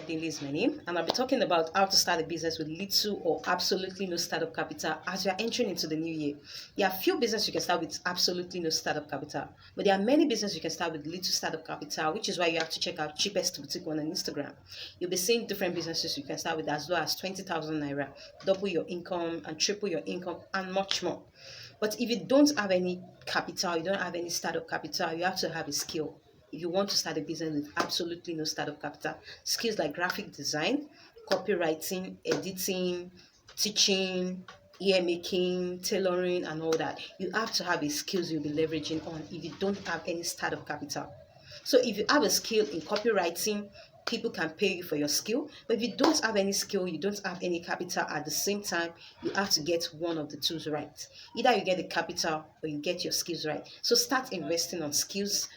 Daily is my name, and I'll be talking about how to start a business with little or absolutely no startup capital as you are entering into the new year. There are few businesses you can start with absolutely no startup capital, but there are many businesses you can start with little startup capital, which is why you have to check out cheapest boutique one on Instagram. You'll be seeing different businesses you can start with as low as 20,000 naira, double your income and triple your income, and much more. But if you don't have any capital, you don't have any startup capital, you have to have a skill. If you want to start a business with absolutely no startup capital, skills like graphic design, copywriting, editing, teaching, ear making, tailoring, and all that, you have to have a skills you'll be leveraging on if you don't have any startup capital. So if you have a skill in copywriting, people can pay you for your skill. But if you don't have any skill, you don't have any capital at the same time, you have to get one of the tools right. Either you get the capital or you get your skills right. So start investing on skills